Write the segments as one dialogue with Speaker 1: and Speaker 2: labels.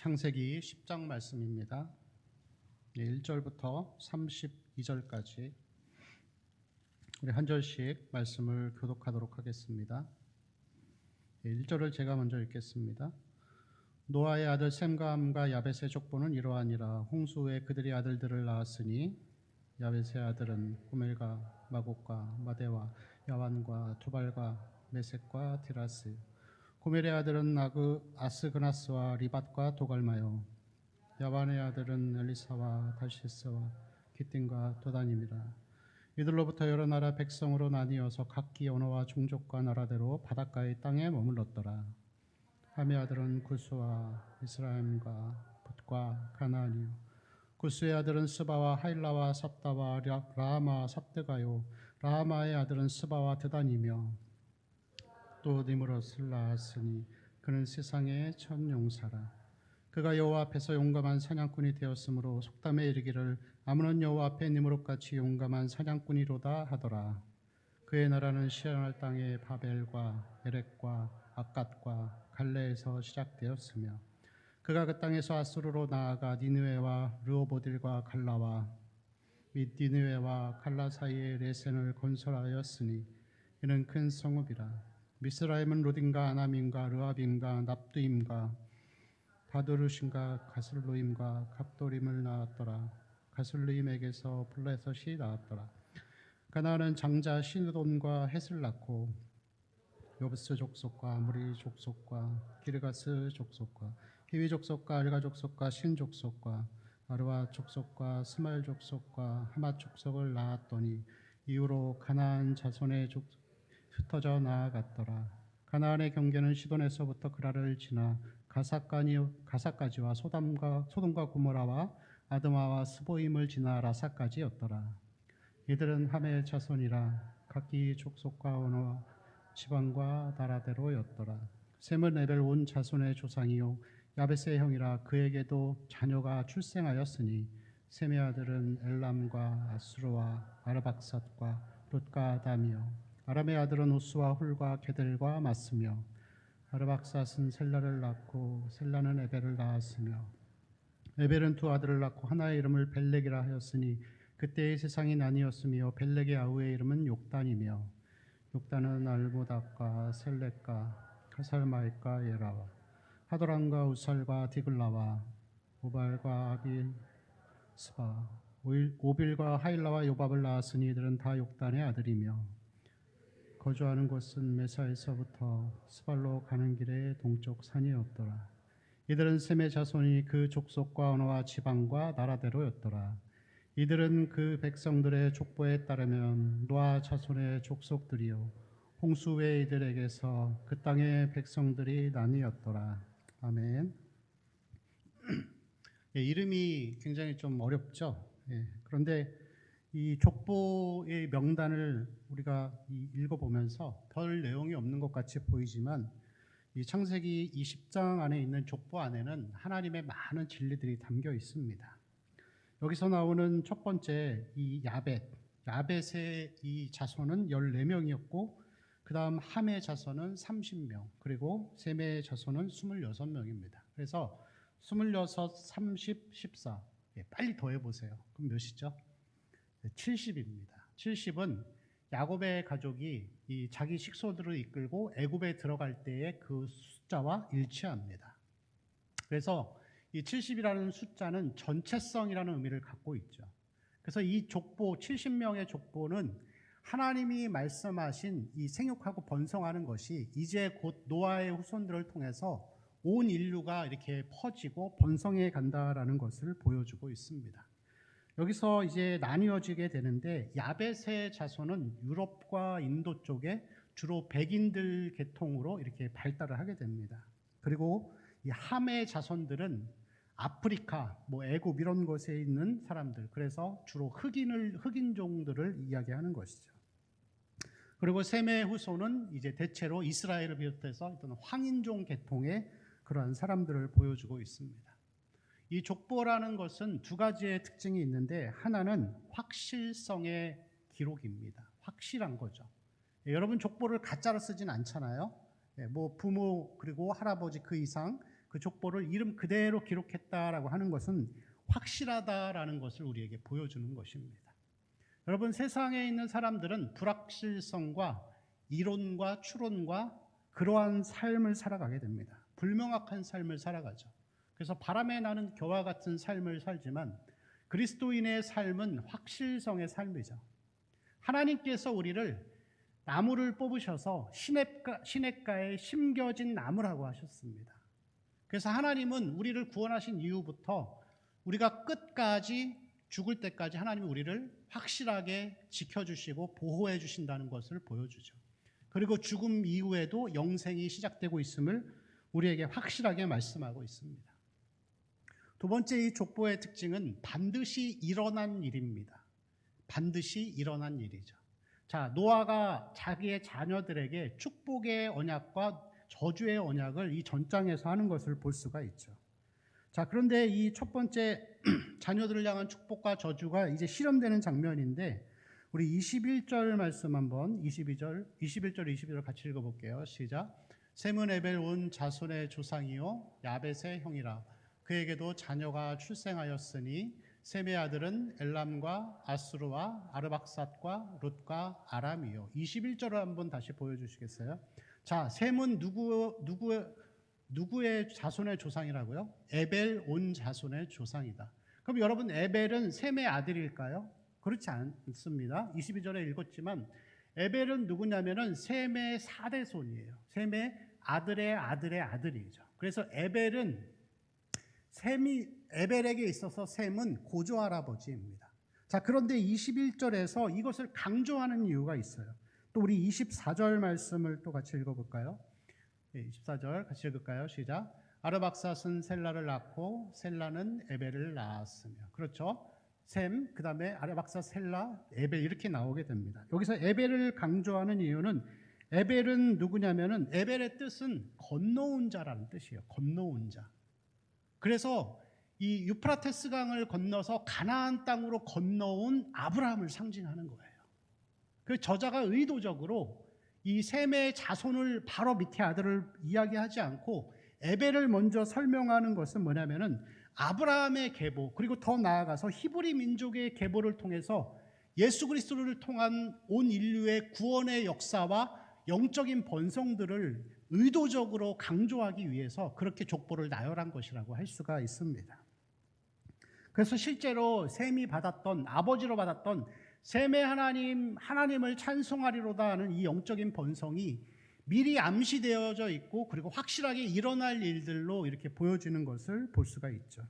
Speaker 1: 창세기 10장 말씀입니다. 1절부터 32절까지 우리 한 절씩 말씀을 교독하도록 하겠습니다. 1절을 제가 먼저 읽겠습니다. 노아의 아들 셈과 함과 야벳의 족보는 이러하니라. 홍수 후에 그들이 아들들을 낳았으니 야벳의 아들은 고멜과 마곡과 마대와 야완과 투발과 메섹과 디라스. 고멜의 아들은 아스그나스와 리밧과 도갈마요. 야완의 아들은 엘리사와 달시스와 기띔과 도단임이라. 이들로부터 여러 나라 백성으로 나뉘어서 각기 언어와 종족과 나라대로 바닷가의 땅에 머물렀더라. 함의 아들은 구스와 이스라엘과 붓과 가나안이요. 구스의 아들은 스바와 하일라와 삽다와 라하마 삽드가요. 라하마의 아들은 스바와 드단이며 또 니므롯을 낳았으니 그는 세상의 첫 용사라. 그가 여호와 앞에서 용감한 사냥꾼이 되었으므로 속담에 이르기를 아무는 여호와 앞에 니므롯같이 용감한 사냥꾼이로다 하더라. 그의 나라는 시안할 땅의 바벨과 에렉과 악갓과 갈레에서 시작되었으며 그가 그 땅에서 아수르로 나아가 니느웨와 르호보딜과 갈라와 및 니느웨와 갈라 사이에 레센을 건설하였으니 이는 큰 성읍이라. 미스라임은 로딘과 아남임과 르압임과 납두임과 바두르심과 가슬로임과 갑도림을 낳았더라. 가슬로임에게서 블레셋이 나왔더라. 가나안은 장자 시누돈과 헷을 낳고 요브스 족속과 무리 족속과 기르가스 족속과 히위 족속과 알가 족속과 신 족속과 아르와 족속과 스말 족속과 하맛 족속을 낳았더니 이후로 가나안 자손의 흩어져 나아갔더라. 가나안의 경계는 시돈에서부터 그라를 지나 가사까지와 소돔과 고모라와 아드마와 스보임을 지나 라사까지였더라. 이들은 함의 자손이라 각기 족속과 언어와 지방과 나라대로였더라. 셈은 에벨 온 자손의 조상이요 야벳의 형이라. 그에게도 자녀가 출생하였으니 셈의 아들은 엘람과 아수르와 아르박삿과 롯과 아담이요. 아람의 아들은 우스와 훌과 게델과 마스며 아르박삿은 셀라를 낳고 셀라는 에벨을 낳았으며 에벨은 두 아들을 낳고 하나의 이름을 벨렉이라 하였으니 그때의 세상이 나뉘었으며 벨렉의 아우의 이름은 욕단이며 욕단은 알모닥과 셀렉과 카살마익과 예라와 하도람과 우살과 디글라와 오발과 아빌스바 오빌과 하일라와 요밥을 낳았으니 이들은 다 욕단의 아들이며 거주하는 곳은 메사에서부터 스발로 가는 길의 동쪽 산이었더라. 이들은 셈의 자손이 그 족속과 언어와 지방과 나라대로였더라. 이들은 그 백성들의 족보에 따르면 노아 자손의 족속들이요 홍수 후에 이들에게서 그 땅의 백성들이 나뉘었더라. 아멘. 예, 이름이 굉장히 좀 어렵죠. 예, 그런데 이 족보의 명단을 우리가 읽어보면서 별 내용이 없는 것 같이 보이지만 이 창세기 20장 안에 있는 족보 안에는 하나님의 많은 진리들이 담겨 있습니다. 여기서 나오는 첫 번째 이 야벳의 이 자손은 14명이었고 그 다음 함의 자손은 30명 그리고 셈의 자손은 26명입니다. 그래서 26, 30, 14 빨리 더해보세요. 그럼 몇이죠? 70입니다. 70은 야곱의 가족이 이 자기 식소들을 이끌고 애굽에 들어갈 때의 그 숫자와 일치합니다. 그래서 이 70이라는 숫자는 전체성이라는 의미를 갖고 있죠. 그래서 이 족보 70명의 족보는 하나님이 말씀하신 이 생육하고 번성하는 것이 이제 곧 노아의 후손들을 통해서 온 인류가 이렇게 퍼지고 번성해 간다라는 것을 보여주고 있습니다. 여기서 이제 나뉘어지게 되는데 야벳의 자손은 유럽과 인도 쪽에 주로 백인들 계통으로 이렇게 발달을 하게 됩니다. 그리고 이 함의 자손들은 아프리카, 애굽 이런 곳에 있는 사람들, 그래서 주로 흑인종들을 이야기하는 것이죠. 그리고 셈의 후손은 이제 대체로 이스라엘을 비롯해서 어떤 황인종 계통의 그러한 사람들을 보여주고 있습니다. 이 족보라는 것은 두 가지의 특징이 있는데 하나는 확실성의 기록입니다. 확실한 거죠. 여러분 족보를 가짜로 쓰진 않잖아요. 부모 그리고 할아버지 그 이상 그 족보를 이름 그대로 기록했다라고 하는 것은 확실하다라는 것을 우리에게 보여주는 것입니다. 여러분, 세상에 있는 사람들은 불확실성과 이론과 추론과 그러한 삶을 살아가게 됩니다. 불명확한 삶을 살아가죠. 그래서 바람에 나는 겨와 같은 삶을 살지만 그리스도인의 삶은 확실성의 삶이죠. 하나님께서 우리를 나무를 뽑으셔서 시냇가에 심겨진 나무라고 하셨습니다. 그래서 하나님은 우리를 구원하신 이후부터 우리가 끝까지 죽을 때까지 하나님은 우리를 확실하게 지켜주시고 보호해 주신다는 것을 보여주죠. 그리고 죽음 이후에도 영생이 시작되고 있음을 우리에게 확실하게 말씀하고 있습니다. 두 번째, 이 족보의 특징은 반드시 일어난 일입니다. 반드시 일어난 일이죠. 자, 노아가 자기의 자녀들에게 축복의 언약과 저주의 언약을 이 전장에서 하는 것을 볼 수가 있죠. 자, 그런데 이 첫 번째 자녀들을 향한 축복과 저주가 이제 실현되는 장면인데, 우리 21절 말씀 한번 21절 22절 같이 읽어볼게요. 시작. 셈은 에벨 온 자손의 조상이요 야벳의 형이라. 그에게도 자녀가 출생하였으니 셈의 아들은 엘람과 아수르와 아르박삿과 룻과 아람이요. 21절을 한번 다시 보여주시겠어요? 자, 셈은 누구의 자손의 조상이라고요? 에벨 온 자손의 조상이다. 그럼 여러분, 에벨은 셈의 아들일까요? 그렇지 않습니다. 22절에 읽었지만 에벨은 누구냐면은 셈의 4대손이에요. 셈의 아들의 아들의 아들이죠. 그래서 에벨에게 있어서 셈은 고조 할아버지입니다. 자, 그런데 21절에서 이것을 강조하는 이유가 있어요. 또 우리 24절 말씀을 또 같이 읽어볼까요? 24절 같이 읽을까요? 시작. 아르박삿은 셀라를 낳고 셀라는 에벨을 낳았으며. 그렇죠? 셈, 그 다음에 아르박삿, 셀라, 에벨 이렇게 나오게 됩니다. 여기서 에벨을 강조하는 이유는 에벨은 누구냐면은 에벨의 뜻은 건너온 자라는 뜻이에요. 건너온 자. 그래서 이 유프라테스 강을 건너서 가나안 땅으로 건너온 아브라함을 상징하는 거예요. 그 저자가 의도적으로 이 셈의 자손을 바로 밑에 아들을 이야기하지 않고 에벨을 먼저 설명하는 것은 뭐냐면은 아브라함의 계보, 그리고 더 나아가서 히브리 민족의 계보를 통해서 예수 그리스도를 통한 온 인류의 구원의 역사와 영적인 번성들을 의도적으로 강조하기 위해서 그렇게 족보를 나열한 것이라고 할 수가 있습니다. 그래서 실제로 셈이 받았던, 아버지로 받았던 셈의 하나님을 찬송하리로다 하는 이 영적인 번성이 미리 암시되어져 있고, 그리고 확실하게 일어날 일들로 이렇게 보여지는 것을 볼 수가 있죠.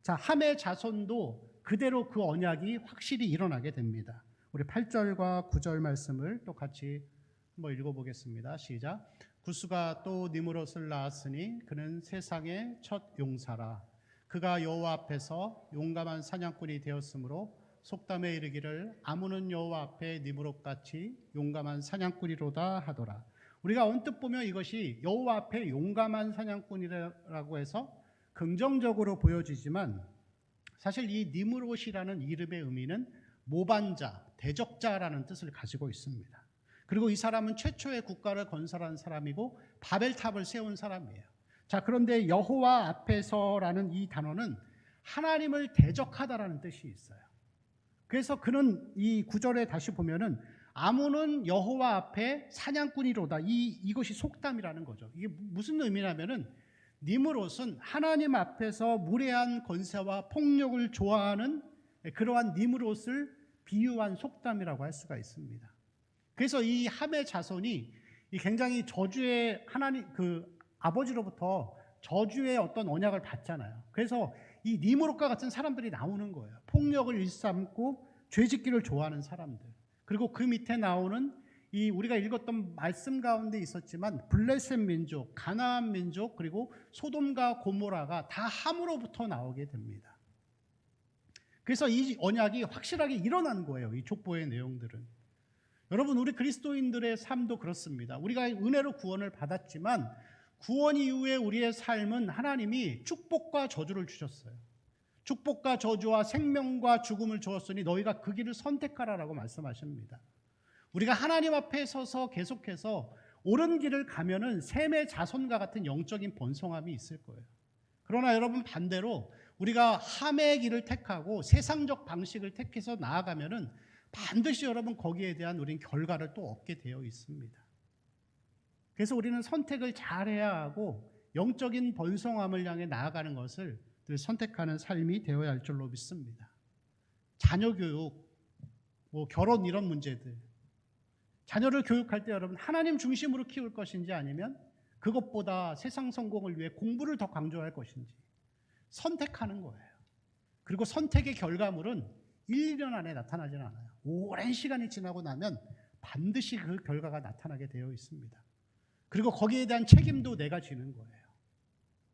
Speaker 1: 자, 함의 자손도 그대로 그 언약이 확실히 일어나게 됩니다. 우리 8절과 9절 말씀을 또 같이 한번 읽어보겠습니다. 시작. 구스가 또 니므롯을 낳았으니 그는 세상의 첫 용사라. 그가 여호와 앞에서 용감한 사냥꾼이 되었으므로 속담에 이르기를 아무는 여호와 앞에 니므롯같이 용감한 사냥꾼이로다 하더라. 우리가 언뜻 보면 이것이 여호와 앞에 용감한 사냥꾼이라고 해서 긍정적으로 보여지지만, 사실 이 니므롯이라는 이름의 의미는 모반자, 대적자라는 뜻을 가지고 있습니다. 그리고 이 사람은 최초의 국가를 건설한 사람이고 바벨탑을 세운 사람이에요. 자, 그런데 여호와 앞에서라는 이 단어는 하나님을 대적하다라는 뜻이 있어요. 그래서 그는 이 구절에 다시 보면은 아무는 여호와 앞에 사냥꾼이로다. 이것이 속담이라는 거죠. 이게 무슨 의미냐면은 니므롯은 하나님 앞에서 무례한 권세와 폭력을 좋아하는 그러한 니므롯을 비유한 속담이라고 할 수가 있습니다. 그래서 이 함의 자손이 굉장히 저주의 아버지로부터 저주의 어떤 언약을 받잖아요. 그래서 이 니므롯과 같은 사람들이 나오는 거예요. 폭력을 일삼고 죄짓기를 좋아하는 사람들. 그리고 그 밑에 나오는 이 우리가 읽었던 말씀 가운데 있었지만 블레셋 민족, 가나안 민족, 그리고 소돔과 고모라가 다 함으로부터 나오게 됩니다. 그래서 이 언약이 확실하게 일어난 거예요. 이 족보의 내용들은. 여러분, 우리 그리스도인들의 삶도 그렇습니다. 우리가 은혜로 구원을 받았지만 구원 이후에 우리의 삶은 하나님이 축복과 저주를 주셨어요. 축복과 저주와 생명과 죽음을 주었으니 너희가 그 길을 선택하라라고 말씀하십니다. 우리가 하나님 앞에 서서 계속해서 옳은 길을 가면은 셈의 자손과 같은 영적인 번성함이 있을 거예요. 그러나 여러분 반대로 우리가 함의 길을 택하고 세상적 방식을 택해서 나아가면은 반드시 여러분 거기에 대한 우린 결과를 또 얻게 되어 있습니다. 그래서 우리는 선택을 잘해야 하고 영적인 번성함을 향해 나아가는 것을 늘 선택하는 삶이 되어야 할 줄로 믿습니다. 자녀 교육, 결혼 이런 문제들, 자녀를 교육할 때 여러분 하나님 중심으로 키울 것인지 아니면 그것보다 세상 성공을 위해 공부를 더 강조할 것인지 선택하는 거예요. 그리고 선택의 결과물은 1, 2년 안에 나타나지는 않아요. 오랜 시간이 지나고 나면 반드시 그 결과가 나타나게 되어 있습니다. 그리고 거기에 대한 책임도 내가 지는 거예요.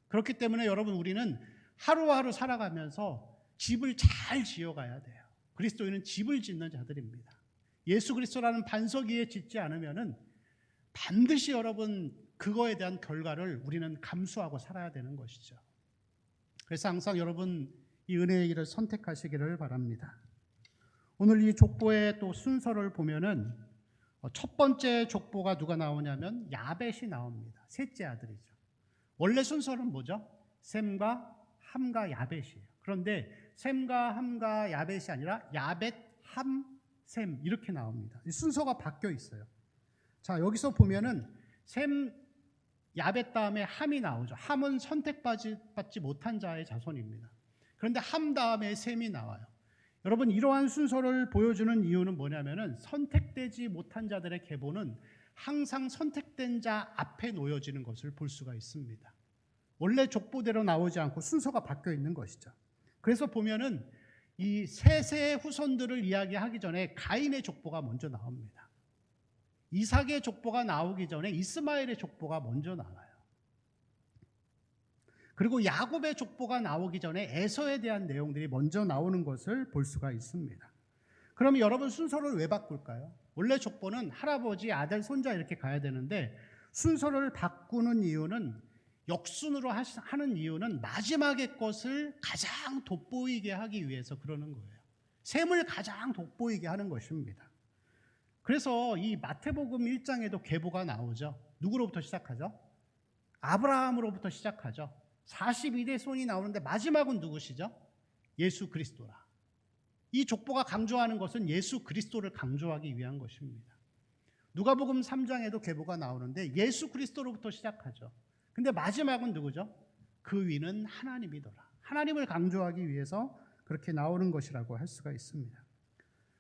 Speaker 1: 그렇기 때문에 여러분 우리는 하루하루 살아가면서 집을 잘 지어가야 돼요. 그리스도인은 집을 짓는 자들입니다. 예수 그리스도라는 반석 위에 짓지 않으면은 반드시 여러분 그거에 대한 결과를 우리는 감수하고 살아야 되는 것이죠. 그래서 항상 여러분 이 은혜의 길을 선택하시기를 바랍니다. 오늘 이 족보의 또 순서를 보면은 첫 번째 족보가 누가 나오냐면 야벳이 나옵니다. 셋째 아들이죠. 원래 순서는 뭐죠? 셈과 함과 야벳이에요. 그런데 셈과 함과 야벳이 아니라 야벳, 함, 셈 이렇게 나옵니다. 순서가 바뀌어 있어요. 자, 여기서 보면은 셈, 야벳 다음에 함이 나오죠. 함은 선택받지 못한 자의 자손입니다. 그런데 함 다음에 셈이 나와요. 여러분 이러한 순서를 보여주는 이유는 뭐냐면은 선택되지 못한 자들의 계보는 항상 선택된 자 앞에 놓여지는 것을 볼 수가 있습니다. 원래 족보대로 나오지 않고 순서가 바뀌어 있는 것이죠. 그래서 보면은 이 셋의 후손들을 이야기하기 전에 가인의 족보가 먼저 나옵니다. 이삭의 족보가 나오기 전에 이스마엘의 족보가 먼저 나와요. 그리고 야곱의 족보가 나오기 전에 에서에 대한 내용들이 먼저 나오는 것을 볼 수가 있습니다. 그럼 여러분 순서를 왜 바꿀까요? 원래 족보는 할아버지, 아들, 손자 이렇게 가야 되는데 순서를 바꾸는 이유는 역순으로 하는 이유는 마지막의 것을 가장 돋보이게 하기 위해서 그러는 거예요. 셈을 가장 돋보이게 하는 것입니다. 그래서 이 마태복음 1장에도 계보가 나오죠. 누구로부터 시작하죠? 아브라함으로부터 시작하죠. 42대 손이 나오는데 마지막은 누구시죠? 예수 그리스도라. 이 족보가 강조하는 것은 예수 그리스도를 강조하기 위한 것입니다. 누가복음 3장에도 계보가 나오는데 예수 그리스도로부터 시작하죠. 근데 마지막은 누구죠? 그 위는 하나님이더라. 하나님을 강조하기 위해서 그렇게 나오는 것이라고 할 수가 있습니다.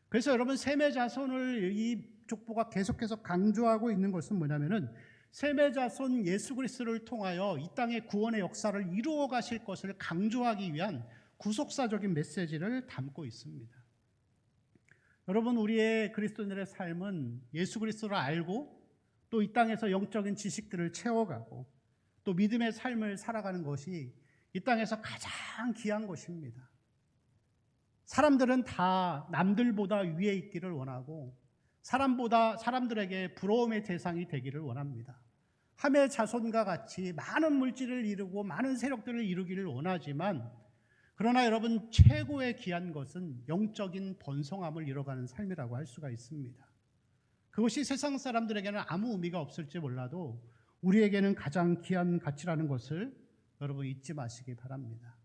Speaker 1: 그래서 여러분 셈의 자손을 이 족보가 계속해서 강조하고 있는 것은 뭐냐면은 셈의 자손 예수 그리스도를 통하여 이 땅의 구원의 역사를 이루어 가실 것을 강조하기 위한 구속사적인 메시지를 담고 있습니다. 여러분 우리의 그리스도인들의 삶은 예수 그리스도를 알고 또 이 땅에서 영적인 지식들을 채워가고 또 믿음의 삶을 살아가는 것이 이 땅에서 가장 귀한 것입니다. 사람들은 다 남들보다 위에 있기를 원하고 사람들에게 부러움의 대상이 되기를 원합니다. 함의 자손과 같이 많은 물질을 이루고 많은 세력들을 이루기를 원하지만 그러나 여러분 최고의 귀한 것은 영적인 번성함을 이뤄가는 삶이라고 할 수가 있습니다. 그것이 세상 사람들에게는 아무 의미가 없을지 몰라도 우리에게는 가장 귀한 가치라는 것을 여러분 잊지 마시기 바랍니다.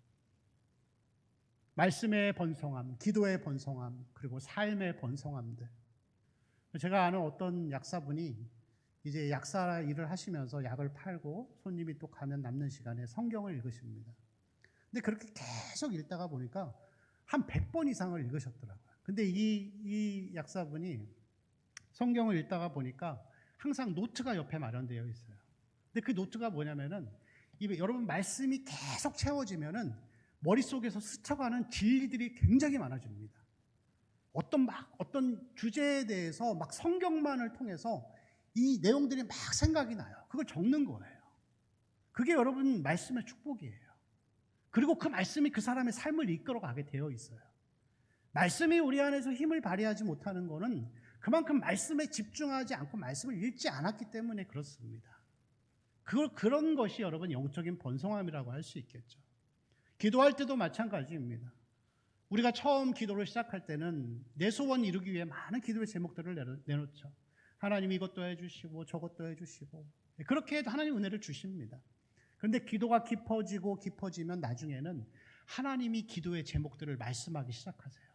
Speaker 1: 말씀의 번성함, 기도의 번성함, 그리고 삶의 번성함들. 제가 아는 어떤 약사분이 이제 약사 일을 하시면서 약을 팔고 손님이 또 가면 남는 시간에 성경을 읽으십니다. 근데 그렇게 계속 읽다가 보니까 한 100번 이상을 읽으셨더라고요. 근데 이 약사분이 성경을 읽다가 보니까 항상 노트가 옆에 마련되어 있어요. 근데 그 노트가 뭐냐면은 여러분 말씀이 계속 채워지면은 머릿속에서 스쳐가는 진리들이 굉장히 많아집니다. 어떤 주제에 대해서 막 성경만을 통해서 이 내용들이 막 생각이 나요. 그걸 적는 거예요. 그게 여러분 말씀의 축복이에요. 그리고 그 말씀이 그 사람의 삶을 이끌어가게 되어 있어요. 말씀이 우리 안에서 힘을 발휘하지 못하는 것은 그만큼 말씀에 집중하지 않고 말씀을 읽지 않았기 때문에 그렇습니다. 그런 것이 여러분 영적인 번성함이라고 할 수 있겠죠. 기도할 때도 마찬가지입니다. 우리가 처음 기도를 시작할 때는 내 소원 이루기 위해 많은 기도의 제목들을 내놓죠. 하나님 이것도 해주시고 저것도 해주시고 그렇게 해도 하나님 은혜를 주십니다. 그런데 기도가 깊어지면 나중에는 하나님이 기도의 제목들을 말씀하기 시작하세요.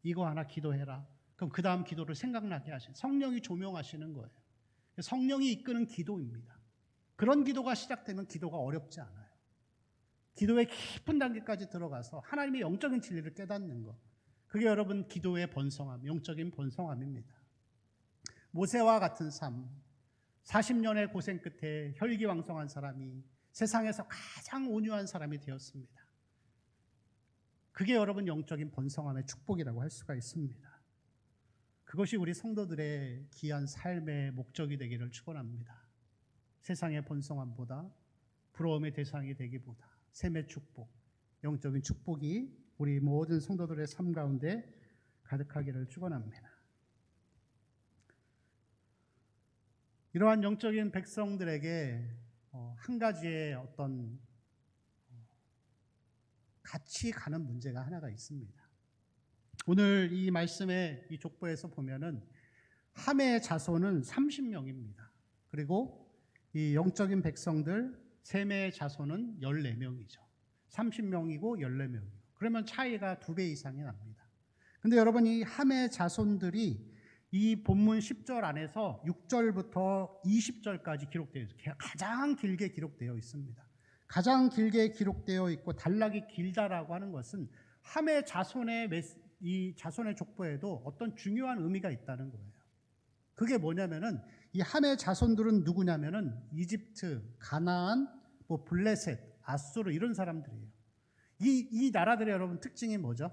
Speaker 1: 이거 하나 기도해라. 그럼 그 다음 기도를 생각나게 하시는, 성령이 조명하시는 거예요. 성령이 이끄는 기도입니다. 그런 기도가 시작되면 기도가 어렵지 않아요. 기도의 깊은 단계까지 들어가서 하나님의 영적인 진리를 깨닫는 것, 그게 여러분 기도의 번성함, 영적인 번성함입니다. 모세와 같은 삶, 40년의 고생 끝에 혈기왕성한 사람이 세상에서 가장 온유한 사람이 되었습니다. 그게 여러분 영적인 번성함의 축복이라고 할 수가 있습니다. 그것이 우리 성도들의 귀한 삶의 목적이 되기를 축원합니다. 세상의 번성함보다 부러움의 대상이 되기보다 샘의 축복, 영적인 축복이 우리 모든 성도들의 삶 가운데 가득하기를 축원합니다. 이러한 영적인 백성들에게 한 가지의 어떤 같이 가는 문제가 하나가 있습니다. 오늘 이 말씀의 이 족보에서 보면은 함의 자손은 30명입니다. 그리고 이 영적인 백성들 셈의 자손은 14명이죠. 30명이고 14명이고. 그러면 차이가 2배 이상이 납니다. 근데 여러분 이 함의 자손들이 이 본문 10절 안에서 6절부터 20절까지 기록되어 있어요. 가장 길게 기록되어 있습니다. 가장 길게 기록되어 있고 단락이 길다라고 하는 것은 함의 자손의 이 자손의 족보에도 어떤 중요한 의미가 있다는 거예요. 그게 뭐냐면은 이 함의 자손들은 누구냐면은 이집트, 가나안, 블레셋, 아수르 이런 사람들이에요. 이 나라들의 여러분 특징이 뭐죠?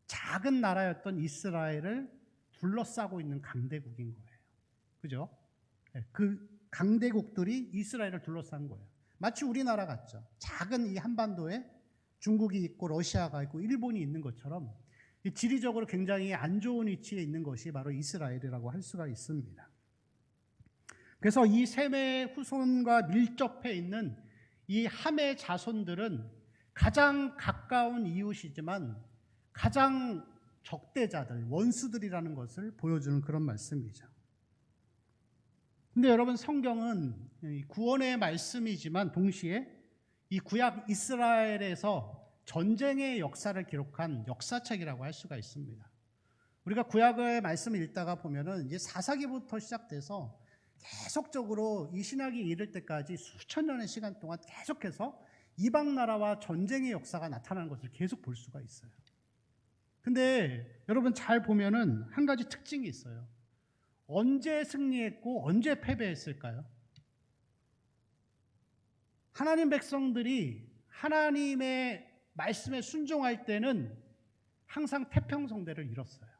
Speaker 1: 작은 나라였던 이스라엘을 둘러싸고 있는 강대국인 거예요. 그죠? 그 강대국들이 이스라엘을 둘러싼 거예요. 마치 우리나라 같죠. 작은 이 한반도에 중국이 있고 러시아가 있고 일본이 있는 것처럼 지리적으로 굉장히 안 좋은 위치에 있는 것이 바로 이스라엘이라고 할 수가 있습니다. 그래서 이 셈의 후손과 밀접해 있는 이 함의 자손들은 가장 가까운 이웃이지만 가장 적대자들, 원수들이라는 것을 보여주는 그런 말씀이죠. 근데 여러분 성경은 구원의 말씀이지만 동시에 이 구약 이스라엘에서 전쟁의 역사를 기록한 역사책이라고 할 수가 있습니다. 우리가 구약의 말씀을 읽다가 보면은 이제 사사기부터 시작돼서 계속적으로 이 신약이 이를 때까지 수천 년의 시간 동안 계속해서 이방 나라와 전쟁의 역사가 나타나는 것을 계속 볼 수가 있어요. 근데 여러분 잘 보면은 한 가지 특징이 있어요. 언제 승리했고 언제 패배했을까요? 하나님 백성들이 하나님의 말씀에 순종할 때는 항상 태평성대를 이뤘어요.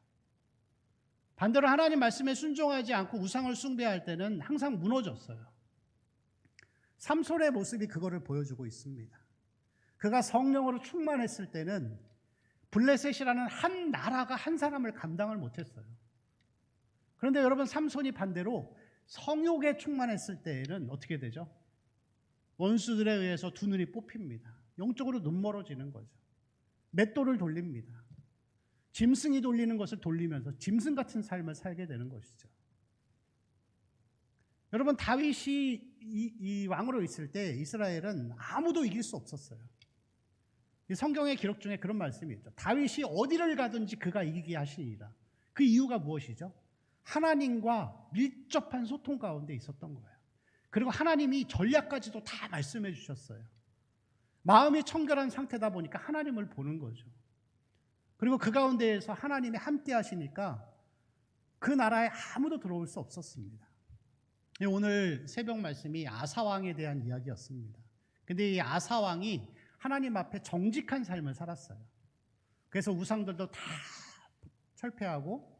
Speaker 1: 반대로 하나님 말씀에 순종하지 않고 우상을 숭배할 때는 항상 무너졌어요. 삼손의 모습이 그거를 보여주고 있습니다. 그가 성령으로 충만했을 때는 블레셋이라는 한 나라가 한 사람을 감당을 못했어요. 그런데 여러분 삼손이 반대로 성욕에 충만했을 때에는 어떻게 되죠? 원수들에 의해서 두 눈이 뽑힙니다. 영적으로 눈멀어지는 거죠. 맷돌을 돌립니다. 짐승이 돌리는 것을 돌리면서 짐승 같은 삶을 살게 되는 것이죠. 여러분 다윗이 이 왕으로 있을 때 이스라엘은 아무도 이길 수 없었어요. 성경의 기록 중에 그런 말씀이 있죠. 다윗이 어디를 가든지 그가 이기게 하시니라. 그 이유가 무엇이죠? 하나님과 밀접한 소통 가운데 있었던 거예요. 그리고 하나님이 전략까지도 다 말씀해 주셨어요. 마음이 청결한 상태다 보니까 하나님을 보는 거죠. 그리고 그 가운데에서 하나님이 함께 하시니까 그 나라에 아무도 들어올 수 없었습니다. 오늘 새벽 말씀이 아사왕에 대한 이야기였습니다. 근데 이 아사왕이 하나님 앞에 정직한 삶을 살았어요. 그래서 우상들도 다 철폐하고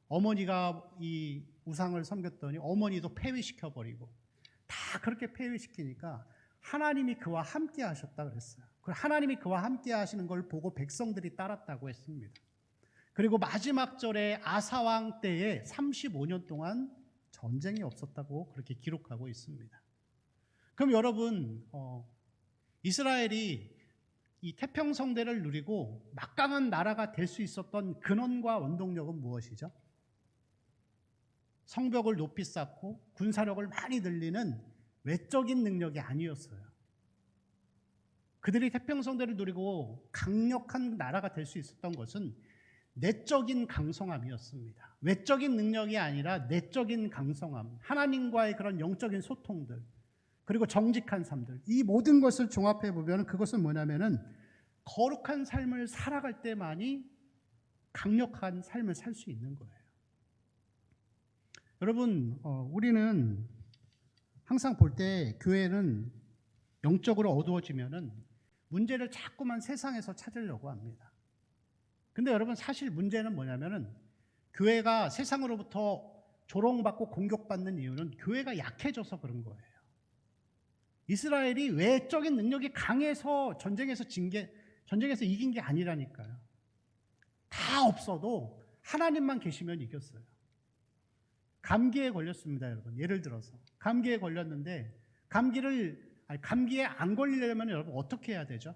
Speaker 1: 어머니가 이 우상을 섬겼더니 어머니도 폐위시켜버리고 다 그렇게 폐위시키니까 하나님이 그와 함께 하셨다 그랬어요. 하나님이 그와 함께 하시는 걸 보고 백성들이 따랐다고 했습니다. 그리고 마지막 절에 아사왕 때에 35년 동안 전쟁이 없었다고 그렇게 기록하고 있습니다. 그럼 여러분 이스라엘이 이 태평성대를 누리고 막강한 나라가 될 수 있었던 근원과 원동력은 무엇이죠? 성벽을 높이 쌓고 군사력을 많이 늘리는 외적인 능력이 아니었어요. 그들이 태평성대를 누리고 강력한 나라가 될 수 있었던 것은 내적인 강성함이었습니다. 외적인 능력이 아니라 내적인 강성함, 하나님과의 그런 영적인 소통들, 그리고 정직한 삶들, 이 모든 것을 종합해 보면 그것은 뭐냐면은 거룩한 삶을 살아갈 때만이 강력한 삶을 살 수 있는 거예요. 여러분, 우리는 항상 볼 때 교회는 영적으로 어두워지면은 문제를 자꾸만 세상에서 찾으려고 합니다. 근데 여러분, 사실 문제는 뭐냐면은 교회가 세상으로부터 조롱받고 공격받는 이유는 교회가 약해져서 그런 거예요. 이스라엘이 외적인 능력이 강해서 전쟁에서 이긴 게 아니라니까요. 다 없어도 하나님만 계시면 이겼어요. 감기에 걸렸습니다, 여러분. 예를 들어서 감기에 걸렸는데 감기에 안 걸리려면 여러분 어떻게 해야 되죠?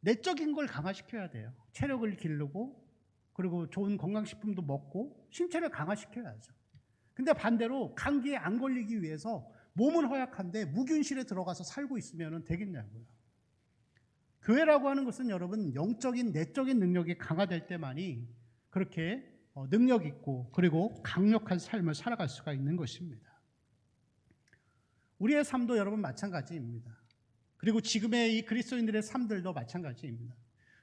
Speaker 1: 내적인 걸 강화시켜야 돼요. 체력을 기르고, 그리고 좋은 건강식품도 먹고 신체를 강화시켜야죠. 근데 반대로 감기에 안 걸리기 위해서 몸은 허약한데 무균실에 들어가서 살고 있으면 되겠냐고요. 교회라고 하는 것은 여러분 영적인 내적인 능력이 강화될 때만이 그렇게 능력 있고 그리고 강력한 삶을 살아갈 수가 있는 것입니다. 우리의 삶도 여러분 마찬가지입니다. 그리고 지금의 이 그리스도인들의 삶들도 마찬가지입니다.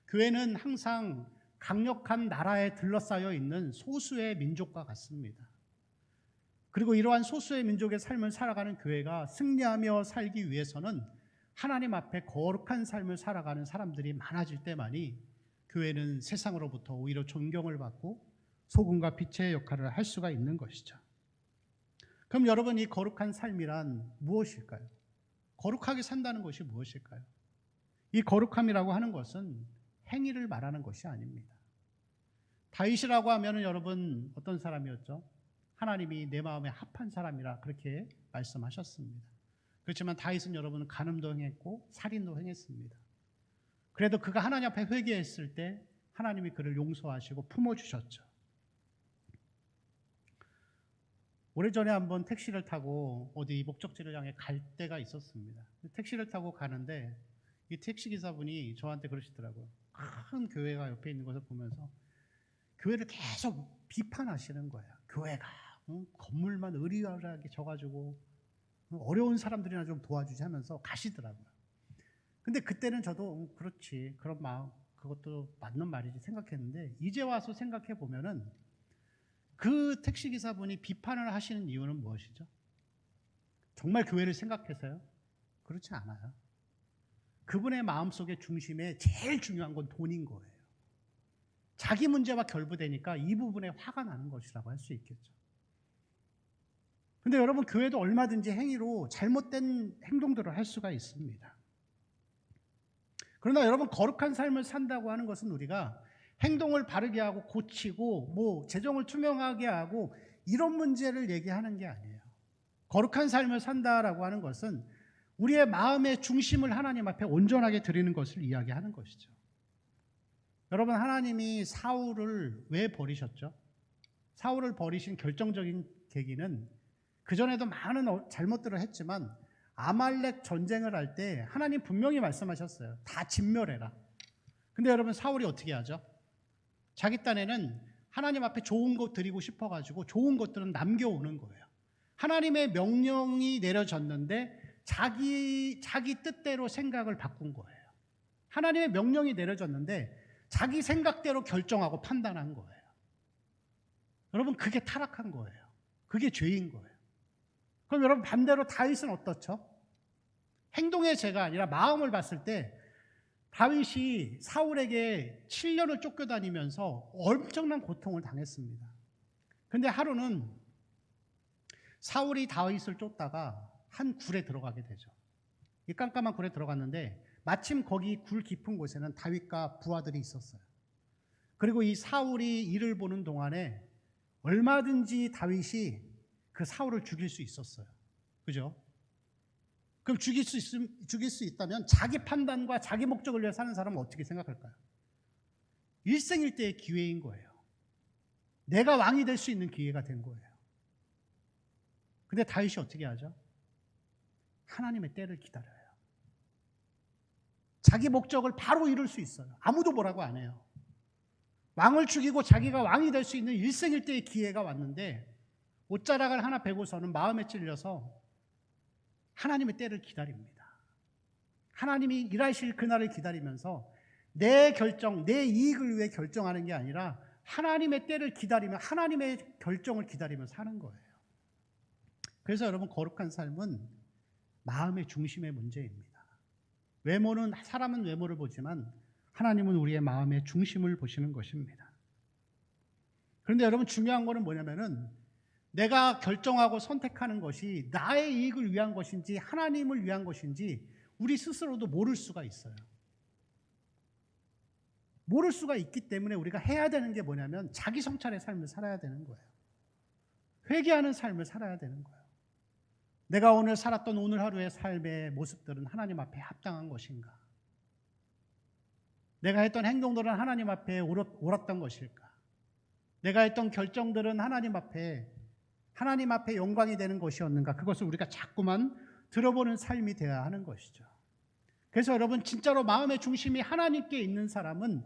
Speaker 1: 교회는 항상 강력한 나라에 둘러싸여 있는 소수의 민족과 같습니다. 그리고 이러한 소수의 민족의 삶을 살아가는 교회가 승리하며 살기 위해서는 하나님 앞에 거룩한 삶을 살아가는 사람들이 많아질 때만이 교회는 세상으로부터 오히려 존경을 받고 소금과 빛의 역할을 할 수가 있는 것이죠. 그럼 여러분, 이 거룩한 삶이란 무엇일까요? 거룩하게 산다는 것이 무엇일까요? 이 거룩함이라고 하는 것은 행위를 말하는 것이 아닙니다. 다윗이라고 하면 여러분 어떤 사람이었죠? 하나님이 내 마음에 합한 사람이라 그렇게 말씀하셨습니다. 그렇지만 다윗은 여러분 간음도 행했고 살인도 행했습니다. 그래도 그가 하나님 앞에 회개했을 때 하나님이 그를 용서하시고 품어주셨죠. 오래전에 한번 택시를 타고 어디 목적지를 향해 갈 때가 있었습니다. 택시를 타고 가는데 이 택시기사분이 저한테 그러시더라고요. 큰 교회가 옆에 있는 것을 보면서 교회를 계속 비판하시는 거예요. 교회가 건물만 으리으리하게 져가지고 어려운 사람들이나 좀 도와주지 하면서 가시더라고요. 근데 그때는 저도 그렇지, 그런 마음, 그것도 맞는 말이지 생각했는데 이제 와서 생각해 보면은 그 택시기사분이 비판을 하시는 이유는 무엇이죠? 정말 교회를 생각해서요? 그렇지 않아요. 그분의 마음속의 중심에 제일 중요한 건 돈인 거예요. 자기 문제와 결부되니까 이 부분에 화가 나는 것이라고 할 수 있겠죠. 근데 여러분, 교회도 얼마든지 행위로 잘못된 행동들을 할 수가 있습니다. 그러나 여러분, 거룩한 삶을 산다고 하는 것은 우리가 행동을 바르게 하고 고치고 재정을 투명하게 하고 이런 문제를 얘기하는 게 아니에요. 거룩한 삶을 산다라고 하는 것은 우리의 마음의 중심을 하나님 앞에 온전하게 드리는 것을 이야기하는 것이죠. 여러분, 하나님이 사울을 왜 버리셨죠? 사울을 버리신 결정적인 계기는 그전에도 많은 잘못들을 했지만 아말렉 전쟁을 할 때 하나님 분명히 말씀하셨어요. 다 진멸해라. 근데 여러분, 사울이 어떻게 하죠? 자기 딴에는 하나님 앞에 좋은 것 드리고 싶어가지고 좋은 것들은 남겨오는 거예요. 하나님의 명령이 내려졌는데 자기 뜻대로 생각을 바꾼 거예요. 하나님의 명령이 내려졌는데 자기 생각대로 결정하고 판단한 거예요. 여러분, 그게 타락한 거예요. 그게 죄인 거예요. 그럼 여러분, 반대로 다윗은 어떻죠? 행동의 죄가 아니라 마음을 봤을 때 다윗이 사울에게 7년을 쫓겨다니면서 엄청난 고통을 당했습니다. 그런데 하루는 사울이 다윗을 쫓다가 한 굴에 들어가게 되죠. 이 깜깜한 굴에 들어갔는데 마침 거기 굴 깊은 곳에는 다윗과 부하들이 있었어요. 그리고 이 사울이 이를 보는 동안에 얼마든지 다윗이 그 사울을 죽일 수 있었어요. 그죠? 그럼 죽일 수 있다면 자기 판단과 자기 목적을 위해 사는 사람은 어떻게 생각할까요? 일생일대의 기회인 거예요. 내가 왕이 될 수 있는 기회가 된 거예요. 근데 다윗이 어떻게 하죠? 하나님의 때를 기다려요. 자기 목적을 바로 이룰 수 있어요. 아무도 뭐라고 안 해요. 왕을 죽이고 자기가 왕이 될 수 있는 일생일대의 기회가 왔는데 옷자락을 하나 베고서는 마음에 찔려서 하나님의 때를 기다립니다. 하나님이 일하실 그날을 기다리면서 내 결정, 내 이익을 위해 결정하는 게 아니라 하나님의 때를 기다리며 하나님의 결정을 기다리며 사는 거예요. 그래서 여러분, 거룩한 삶은 마음의 중심의 문제입니다. 외모는, 사람은 외모를 보지만 하나님은 우리의 마음의 중심을 보시는 것입니다. 그런데 여러분, 중요한 거는 뭐냐면은 내가 결정하고 선택하는 것이 나의 이익을 위한 것인지 하나님을 위한 것인지 우리 스스로도 모를 수가 있어요. 모를 수가 있기 때문에 우리가 해야 되는 게 뭐냐면 자기 성찰의 삶을 살아야 되는 거예요. 회개하는 삶을 살아야 되는 거예요. 내가 오늘 살았던 오늘 하루의 삶의 모습들은 하나님 앞에 합당한 것인가? 내가 했던 행동들은 하나님 앞에 옳았던 것일까? 내가 했던 결정들은 하나님 앞에 영광이 되는 것이었는가? 그것을 우리가 자꾸만 들어보는 삶이 되어야 하는 것이죠. 그래서 여러분, 진짜로 마음의 중심이 하나님께 있는 사람은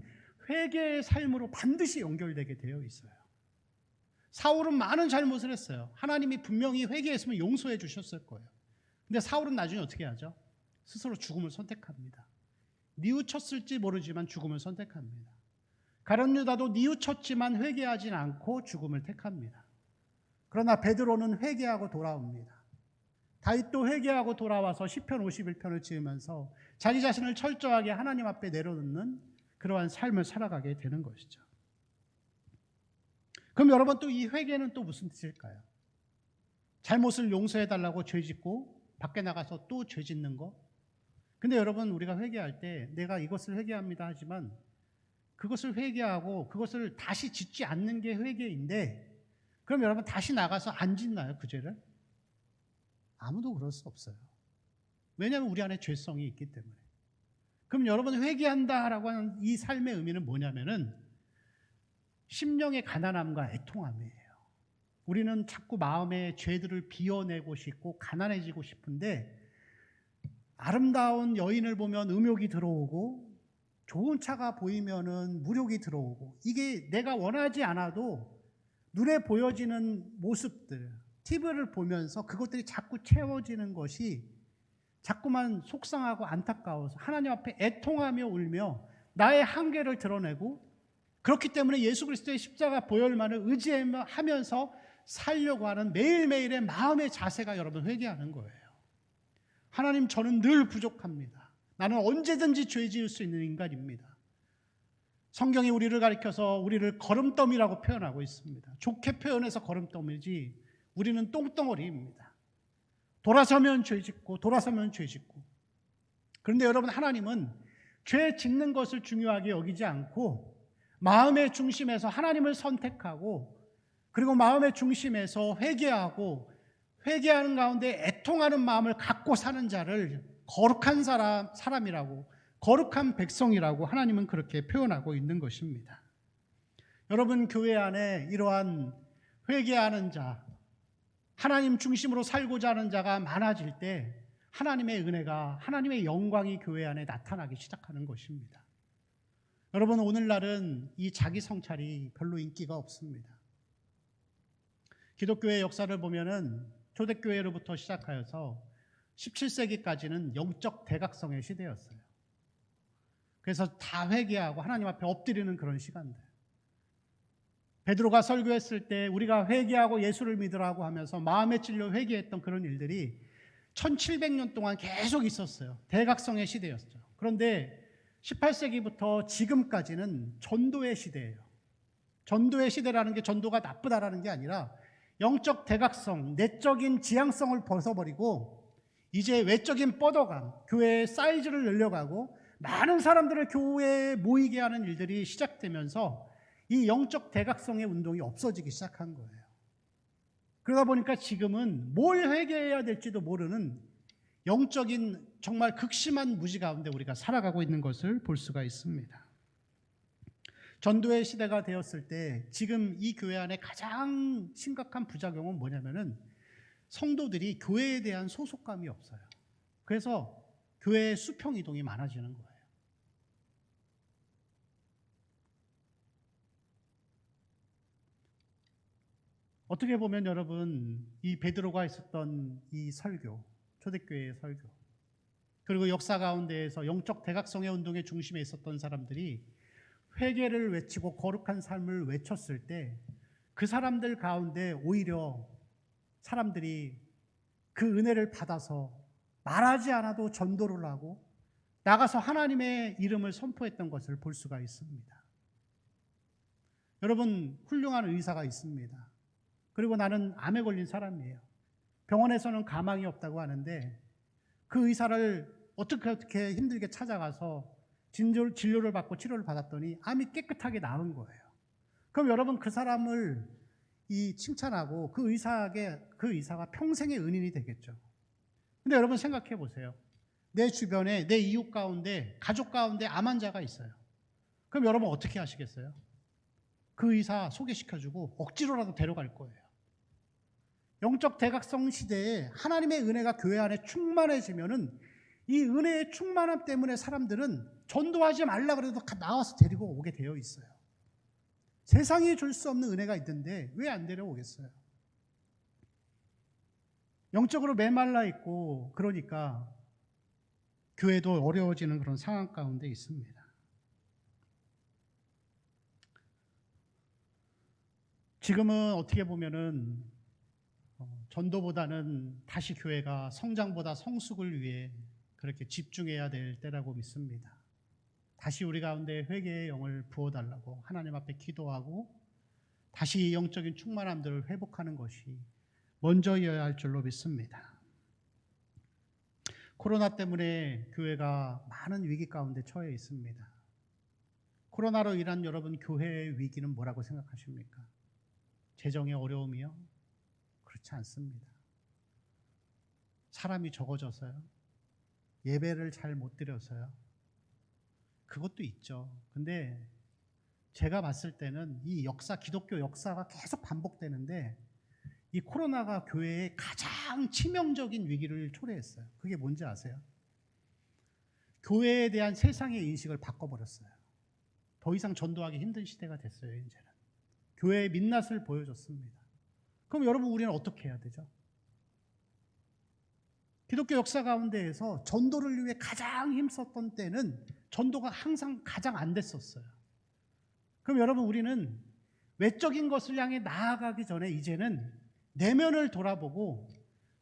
Speaker 1: 회개의 삶으로 반드시 연결되게 되어 있어요. 사울은 많은 잘못을 했어요. 하나님이 분명히 회개했으면 용서해 주셨을 거예요. 근데 사울은 나중에 어떻게 하죠? 스스로 죽음을 선택합니다. 뉘우쳤을지 모르지만 죽음을 선택합니다. 가룟 유다도 뉘우쳤지만 회개하진 않고 죽음을 택합니다. 그러나 베드로는 회개하고 돌아옵니다. 다윗도 회개하고 돌아와서 시편 51편을 지으면서 자기 자신을 철저하게 하나님 앞에 내려놓는 그러한 삶을 살아가게 되는 것이죠. 그럼 여러분, 또 이 회개는 또 무슨 뜻일까요? 잘못을 용서해달라고 죄 짓고 밖에 나가서 또 죄 짓는 거? 근데 여러분, 우리가 회개할 때 내가 이것을 회개합니다 하지만 그것을 회개하고 그것을 다시 짓지 않는 게 회개인데, 그럼 여러분 다시 나가서 안 짓나요, 그 죄를? 아무도 그럴 수 없어요. 왜냐하면 우리 안에 죄성이 있기 때문에. 그럼 여러분, 회개한다라고 하는 이 삶의 의미는 뭐냐면은 심령의 가난함과 애통함이에요. 우리는 자꾸 마음의 죄들을 비워내고 싶고 가난해지고 싶은데, 아름다운 여인을 보면 음욕이 들어오고 좋은 차가 보이면은 무욕이 들어오고, 이게 내가 원하지 않아도 눈에 보여지는 모습들, TV를 보면서 그것들이 자꾸 채워지는 것이 자꾸만 속상하고 안타까워서 하나님 앞에 애통하며 울며 나의 한계를 드러내고, 그렇기 때문에 예수 그리스도의 십자가 보혈만을 의지하면서 살려고 하는 매일매일의 마음의 자세가 여러분 회개하는 거예요. 하나님, 저는 늘 부족합니다. 나는 언제든지 죄 지을 수 있는 인간입니다. 성경이 우리를 가리켜서 우리를 거름더미라고 표현하고 있습니다. 좋게 표현해서 거름더미지 우리는 똥덩어리입니다. 돌아서면 죄 짓고 돌아서면 죄 짓고. 그런데 여러분, 하나님은 죄 짓는 것을 중요하게 여기지 않고 마음의 중심에서 하나님을 선택하고, 그리고 마음의 중심에서 회개하고 회개하는 가운데 애통하는 마음을 갖고 사는 자를 거룩한 사람이라고, 거룩한 백성이라고 하나님은 그렇게 표현하고 있는 것입니다. 여러분, 교회 안에 이러한 회개하는 자, 하나님 중심으로 살고자 하는 자가 많아질 때 하나님의 은혜가, 하나님의 영광이 교회 안에 나타나기 시작하는 것입니다. 여러분, 오늘날은 이 자기 성찰이 별로 인기가 없습니다. 기독교의 역사를 보면은 초대교회로부터 시작하여서 17세기까지는 영적 대각성의 시대였어요. 그래서 다 회개하고 하나님 앞에 엎드리는 그런 시간들. 베드로가 설교했을 때 우리가 회개하고 예수를 믿으라고 하면서 마음에 찔려 회개했던 그런 일들이 1700년 동안 계속 있었어요. 대각성의 시대였죠. 그런데 18세기부터 지금까지는 전도의 시대예요. 전도의 시대라는 게 전도가 나쁘다라는 게 아니라 영적 대각성, 내적인 지향성을 벗어버리고 이제 외적인 뻗어감, 교회의 사이즈를 늘려가고 많은 사람들을 교회에 모이게 하는 일들이 시작되면서 이 영적 대각성의 운동이 없어지기 시작한 거예요. 그러다 보니까 지금은 뭘 회개해야 될지도 모르는 영적인 정말 극심한 무지 가운데 우리가 살아가고 있는 것을 볼 수가 있습니다. 전도의 시대가 되었을 때 지금 이 교회 안에 가장 심각한 부작용은 뭐냐면은 성도들이 교회에 대한 소속감이 없어요. 그래서 교회의 수평 이동이 많아지는 거예요. 어떻게 보면 여러분, 이 베드로가 있었던 이 설교, 초대교회의 설교, 그리고 역사 가운데에서 영적 대각성의 운동의 중심에 있었던 사람들이 회개를 외치고 거룩한 삶을 외쳤을 때 그 사람들 가운데 오히려 사람들이 그 은혜를 받아서 말하지 않아도 전도를 하고 나가서 하나님의 이름을 선포했던 것을 볼 수가 있습니다. 여러분, 훌륭한 의사가 있습니다. 그리고 나는 암에 걸린 사람이에요. 병원에서는 가망이 없다고 하는데 그 의사를 어떻게 힘들게 찾아가서 진료를 받고 치료를 받았더니 암이 깨끗하게 나은 거예요. 그럼 여러분, 그 사람을 칭찬하고 그 의사가 평생의 은인이 되겠죠. 근데 여러분 생각해 보세요. 내 주변에 내 이웃 가운데 가족 가운데 암 환자가 있어요. 그럼 여러분 어떻게 하시겠어요? 그 의사 소개시켜주고 억지로라도 데려갈 거예요. 영적 대각성 시대에 하나님의 은혜가 교회 안에 충만해지면은 이 은혜의 충만함 때문에 사람들은 전도하지 말라 그래도 나와서 데리고 오게 되어 있어요. 세상이 줄 수 없는 은혜가 있는데 왜 안 데려오겠어요? 영적으로 메말라 있고 그러니까 교회도 어려워지는 그런 상황 가운데 있습니다. 지금은 어떻게 보면은 전도보다는 다시 교회가 성장보다 성숙을 위해 그렇게 집중해야 될 때라고 믿습니다. 다시 우리 가운데 회개의 영을 부어달라고 하나님 앞에 기도하고 다시 영적인 충만함들을 회복하는 것이 먼저여야 할 줄로 믿습니다. 코로나 때문에 교회가 많은 위기 가운데 처해 있습니다. 코로나로 인한 여러분 교회의 위기는 뭐라고 생각하십니까? 재정의 어려움이요? 그렇지 않습니다. 사람이 적어져서요? 예배를 잘 못 드려서요? 그것도 있죠. 근데 제가 봤을 때는 이 기독교 역사가 계속 반복되는데 이 코로나가 교회에 가장 치명적인 위기를 초래했어요. 그게 뭔지 아세요? 교회에 대한 세상의 인식을 바꿔버렸어요. 더 이상 전도하기 힘든 시대가 됐어요, 이제는. 교회의 민낯을 보여줬습니다. 그럼 여러분, 우리는 어떻게 해야 되죠? 기독교 역사 가운데에서 전도를 위해 가장 힘썼던 때는 전도가 항상 가장 안 됐었어요. 그럼 여러분, 우리는 외적인 것을 향해 나아가기 전에 이제는 내면을 돌아보고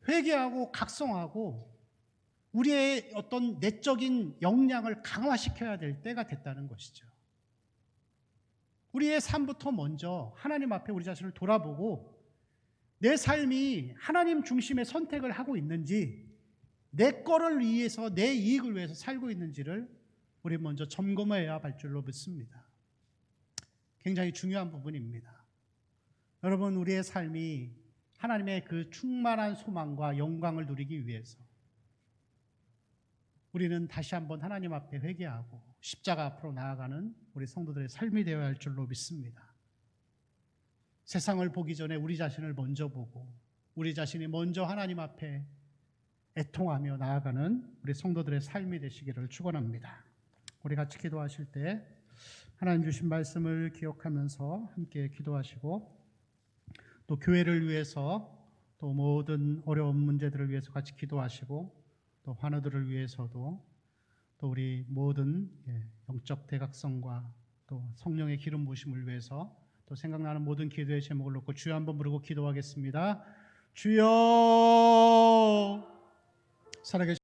Speaker 1: 회개하고 각성하고 우리의 어떤 내적인 역량을 강화시켜야 될 때가 됐다는 것이죠. 우리의 삶부터 먼저 하나님 앞에 우리 자신을 돌아보고 내 삶이 하나님 중심의 선택을 하고 있는지, 내 거를 위해서, 내 이익을 위해서 살고 있는지를 우리 먼저 점검해야 할 줄로 믿습니다. 굉장히 중요한 부분입니다. 여러분, 우리의 삶이 하나님의 그 충만한 소망과 영광을 누리기 위해서 우리는 다시 한번 하나님 앞에 회개하고 십자가 앞으로 나아가는 우리 성도들의 삶이 되어야 할 줄로 믿습니다. 세상을 보기 전에 우리 자신을 먼저 보고 우리 자신이 먼저 하나님 앞에 애통하며 나아가는 우리 성도들의 삶이 되시기를 축원합니다. 우리 같이 기도하실 때 하나님 주신 말씀을 기억하면서 함께 기도하시고 또 교회를 위해서 또 모든 어려운 문제들을 위해서 같이 기도하시고 또 환우들을 위해서도 또 우리 모든 영적 대각성과 또 성령의 기름 부으심을 위해서 또 생각나는 모든 기도의 제목을 놓고 주여 한번 부르고 기도하겠습니다. 주여, 살아계신